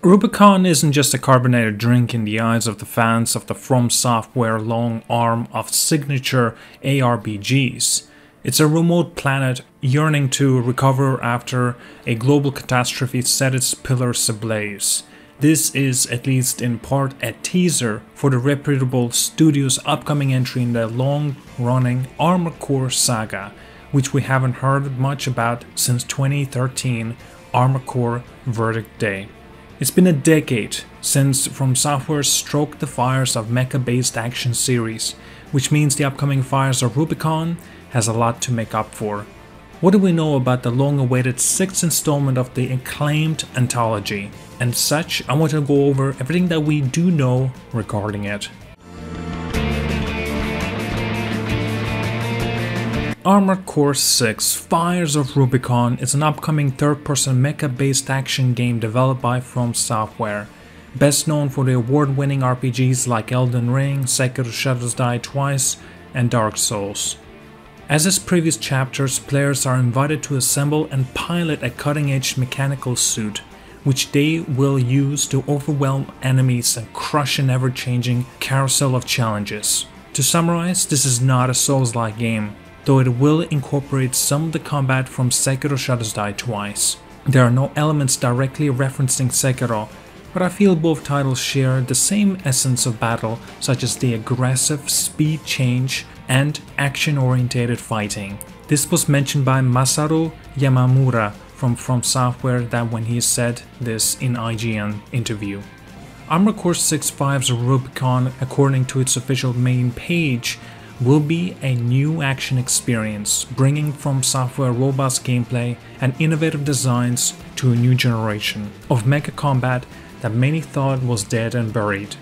Rubicon isn't just a carbonated drink in the eyes of the fans of the From Software long arm of signature ARPGs. It's a remote planet yearning to recover after a global catastrophe set its pillars ablaze. This is, at least in part, a teaser for the reputable studio's upcoming entry in the long-running Armored Core saga, which we haven't heard much about since 2013 Armored Core Verdict Day. It's been a decade since From Software stroked the fires of mecha-based action series, which means the upcoming Fires of Rubicon has a lot to make up for. What do we know about the long-awaited 6th installment of the acclaimed anthology? And such, I want to go over everything that we do know regarding it. Armored Core 6 Fires of Rubicon is an upcoming third-person mecha-based action game developed by From Software, best known for the award-winning RPGs like Elden Ring, Sekiro Shadows Die Twice, and Dark Souls. As its previous chapters, players are invited to assemble and pilot a cutting-edge mechanical suit, which they will use to overwhelm enemies and crush an ever-changing carousel of challenges. To summarize, this is not a Souls-like game, though it will incorporate some of the combat from Sekiro Shadows Die Twice. There are no elements directly referencing Sekiro, but I feel both titles share the same essence of battle, such as the aggressive speed change and action-oriented fighting. This was mentioned by Masaru Yamamura from Software that when he said this in IGN interview. Armored Core 6 Fires of Rubicon, according to its official main page, will be a new action experience, bringing From Software robust gameplay and innovative designs to a new generation of mecha combat that many thought was dead and buried.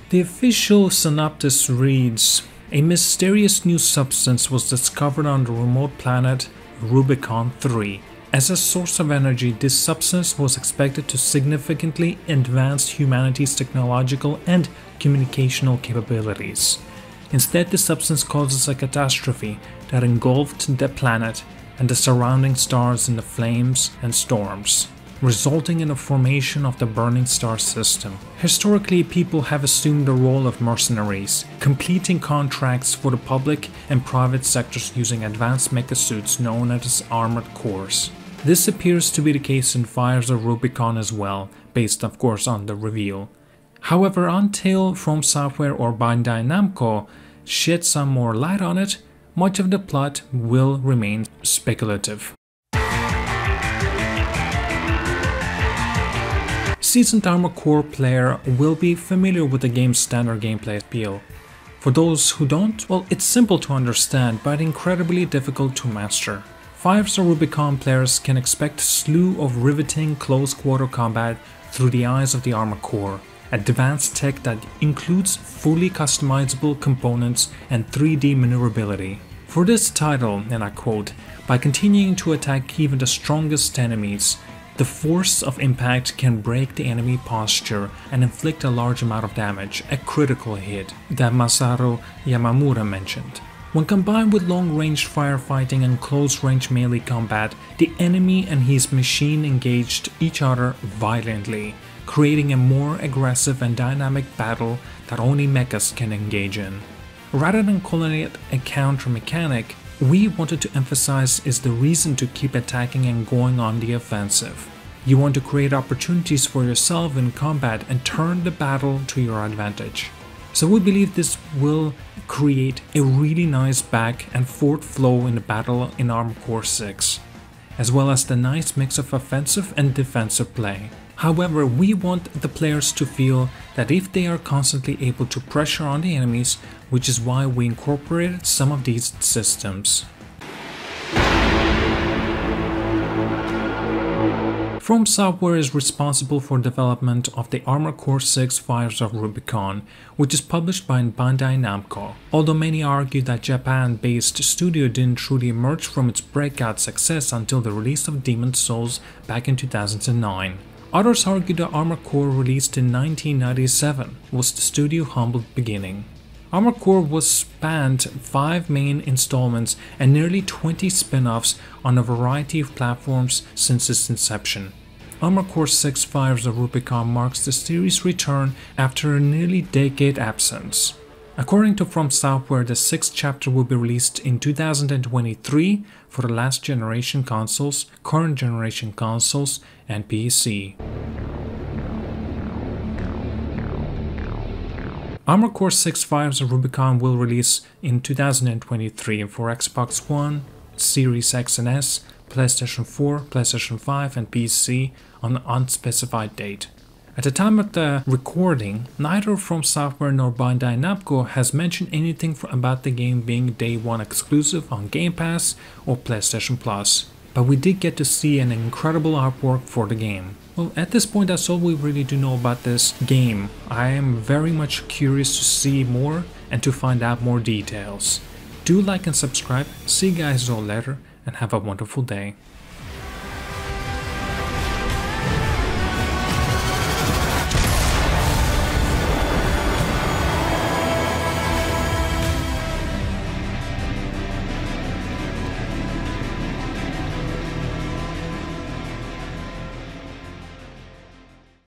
The official synopsis reads, a mysterious new substance was discovered on the remote planet Rubicon 3. As a source of energy, this substance was expected to significantly advance humanity's technological and communicational capabilities. Instead, the substance causes a catastrophe that engulfed the planet and the surrounding stars in the flames and storms, resulting in the formation of the Burning Star system. Historically, people have assumed the role of mercenaries, completing contracts for the public and private sectors using advanced mecha suits known as armored cores. This appears to be the case in Fires of Rubicon as well, based of course on the reveal. However, until From Software or Bandai Namco shed some more light on it, much of the plot will remain speculative. Seasoned Armored Core player will be familiar with the game's standard gameplay appeal. For those who don't, well, it's simple to understand but incredibly difficult to master. Fires of Rubicon players can expect a slew of riveting close-quarter combat through the eyes of the Armored Core, advanced tech that includes fully customizable components and 3D maneuverability. For this title, and I quote, by continuing to attack even the strongest enemies, the force of impact can break the enemy posture and inflict a large amount of damage, a critical hit, that Masaru Yamamura mentioned. When combined with long-range firefighting and close-range melee combat, the enemy and his machine engaged each other violently, creating a more aggressive and dynamic battle that only mechas can engage in. Rather than calling it a counter mechanic, we wanted to emphasize is the reason to keep attacking and going on the offensive. You want to create opportunities for yourself in combat and turn the battle to your advantage. So we believe this will create a really nice back and forth flow in the battle in Armored Core 6, as well as the nice mix of offensive and defensive play. However, we want the players to feel that if they are constantly able to pressure on the enemies, which is why we incorporated some of these systems. From Software is responsible for development of the Armored Core 6 Fires of Rubicon, which is published by Bandai Namco. Although many argue that Japan-based studio didn't truly emerge from its breakout success until the release of Demon's Souls back in 2009. Others argue the Armored Core released in 1997 was the studio's humble beginning. Armored Core was spanned 5 main installments and nearly 20 spin-offs on a variety of platforms since its inception. Armored Core 6 Fires of Rubicon marks the series' return after a nearly decade absence. According to From Software, the 6th chapter will be released in 2023 for the last generation consoles, current generation consoles, and PC. Armored Core 6 Fires of Rubicon will release in 2023 for Xbox One, Series X and S, PlayStation 4, PlayStation 5 and PC on an unspecified date. At the time of the recording, neither From Software nor Bandai Namco has mentioned anything about the game being Day 1 exclusive on Game Pass or PlayStation Plus, but we did get to see an incredible artwork for the game. Well, at this point that's all we really do know about this game. I am very much curious to see more and to find out more details. Do like and subscribe, see you guys all later, and have a wonderful day.